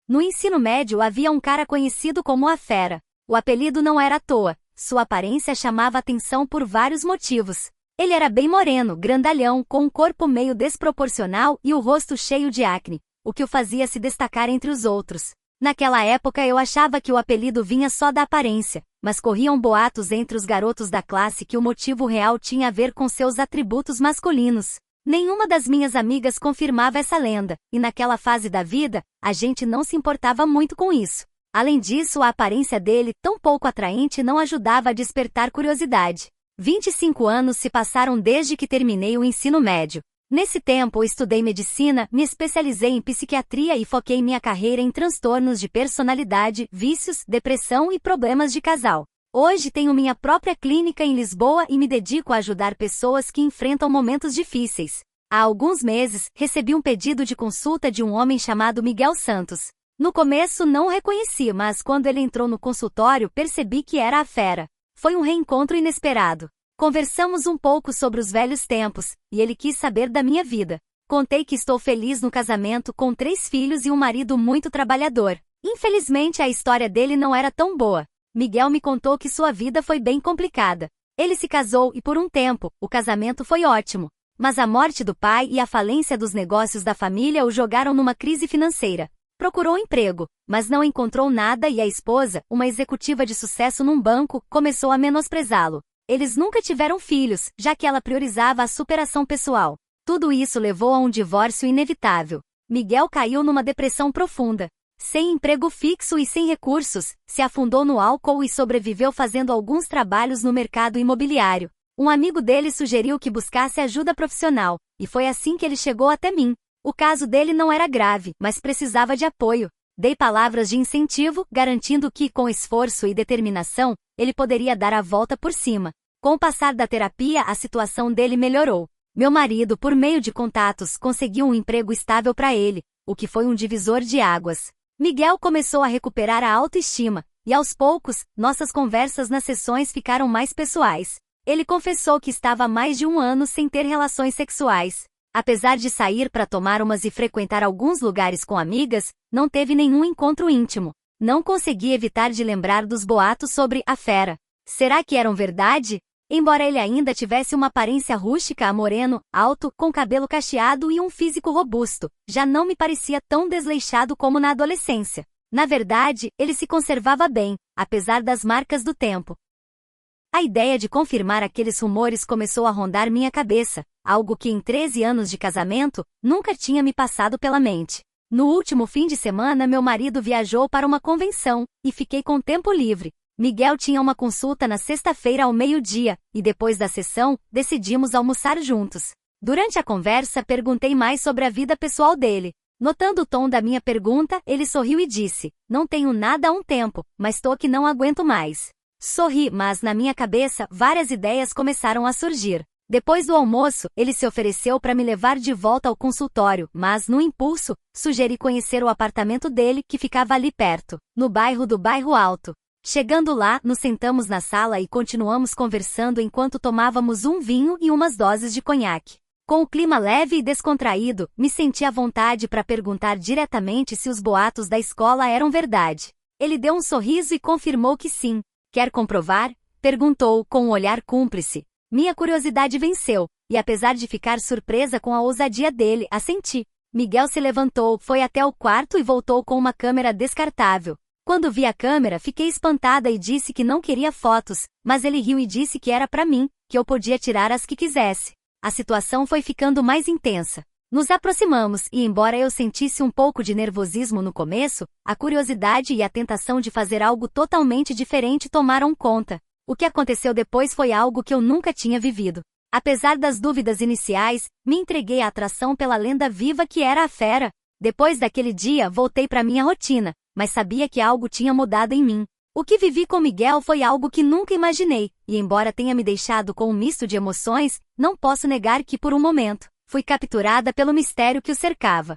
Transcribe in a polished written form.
No ensino médio havia um cara conhecido como a Fera. O apelido não era à toa, sua aparência chamava atenção por vários motivos. Ele era bem moreno, grandalhão, com um corpo meio desproporcional e o rosto cheio de acne, o que o fazia se destacar entre os outros. Naquela época eu achava que o apelido vinha só da aparência, mas corriam boatos entre os garotos da classe que o motivo real tinha a ver com seus atributos masculinos. Nenhuma das minhas amigas confirmava essa lenda, e naquela fase da vida, a gente não se importava muito com isso. Além disso, a aparência dele, tão pouco atraente, não ajudava a despertar curiosidade. 25 anos se passaram desde que terminei o ensino médio. Nesse tempo, estudei medicina, me especializei em psiquiatria e foquei minha carreira em transtornos de personalidade, vícios, depressão e problemas de casal. Hoje tenho minha própria clínica em Lisboa e me dedico a ajudar pessoas que enfrentam momentos difíceis. Há alguns meses, recebi um pedido de consulta de um homem chamado Miguel Santos. No começo não o reconheci, mas quando ele entrou no consultório percebi que era a Fera. Foi um reencontro inesperado. Conversamos um pouco sobre os velhos tempos, e ele quis saber da minha vida. Contei que estou feliz no casamento com 3 filhos e um marido muito trabalhador. Infelizmente a história dele não era tão boa. Miguel me contou que sua vida foi bem complicada. Ele se casou e por um tempo, o casamento foi ótimo. Mas a morte do pai e a falência dos negócios da família o jogaram numa crise financeira. Procurou emprego, mas não encontrou nada e a esposa, uma executiva de sucesso num banco, começou a menosprezá-lo. Eles nunca tiveram filhos, já que ela priorizava a superação pessoal. Tudo isso levou a um divórcio inevitável. Miguel caiu numa depressão profunda. Sem emprego fixo e sem recursos, se afundou no álcool e sobreviveu fazendo alguns trabalhos no mercado imobiliário. Um amigo dele sugeriu que buscasse ajuda profissional, e foi assim que ele chegou até mim. O caso dele não era grave, mas precisava de apoio. Dei palavras de incentivo, garantindo que, com esforço e determinação, ele poderia dar a volta por cima. Com o passar da terapia, a situação dele melhorou. Meu marido, por meio de contatos, conseguiu um emprego estável para ele, o que foi um divisor de águas. Miguel começou a recuperar a autoestima, e aos poucos, nossas conversas nas sessões ficaram mais pessoais. Ele confessou que estava há mais de 1 ano sem ter relações sexuais. Apesar de sair para tomar umas e frequentar alguns lugares com amigas, não teve nenhum encontro íntimo. Não consegui evitar de lembrar dos boatos sobre a Fera. Será que eram verdade? Embora ele ainda tivesse uma aparência rústica, moreno, alto, com cabelo cacheado e um físico robusto, já não me parecia tão desleixado como na adolescência. Na verdade, ele se conservava bem, apesar das marcas do tempo. A ideia de confirmar aqueles rumores começou a rondar minha cabeça, algo que em 13 anos de casamento, nunca tinha me passado pela mente. No último fim de semana meu marido viajou para uma convenção, e fiquei com tempo livre. Miguel tinha uma consulta na sexta-feira ao meio-dia, e depois da sessão, decidimos almoçar juntos. Durante a conversa perguntei mais sobre a vida pessoal dele. Notando o tom da minha pergunta, ele sorriu e disse: "Não tenho nada há um tempo, mas tô que não aguento mais." Sorri, mas na minha cabeça, várias ideias começaram a surgir. Depois do almoço, ele se ofereceu para me levar de volta ao consultório, mas, no impulso, sugeri conhecer o apartamento dele, que ficava ali perto, no bairro do Bairro Alto. Chegando lá, nos sentamos na sala e continuamos conversando enquanto tomávamos um vinho e umas doses de conhaque. Com o clima leve e descontraído, me senti à vontade para perguntar diretamente se os boatos da escola eram verdade. Ele deu um sorriso e confirmou que sim. "Quer comprovar?" perguntou, com um olhar cúmplice. Minha curiosidade venceu, e apesar de ficar surpresa com a ousadia dele, assenti. Miguel se levantou, foi até o quarto e voltou com uma câmera descartável. Quando vi a câmera, fiquei espantada e disse que não queria fotos, mas ele riu e disse que era para mim, que eu podia tirar as que quisesse. A situação foi ficando mais intensa. Nos aproximamos e, embora eu sentisse um pouco de nervosismo no começo, a curiosidade e a tentação de fazer algo totalmente diferente tomaram conta. O que aconteceu depois foi algo que eu nunca tinha vivido. Apesar das dúvidas iniciais, me entreguei à atração pela lenda viva que era a Fera. Depois daquele dia, voltei para minha rotina, mas sabia que algo tinha mudado em mim. O que vivi com Miguel foi algo que nunca imaginei, e embora tenha me deixado com um misto de emoções, não posso negar que por um momento, fui capturada pelo mistério que o cercava.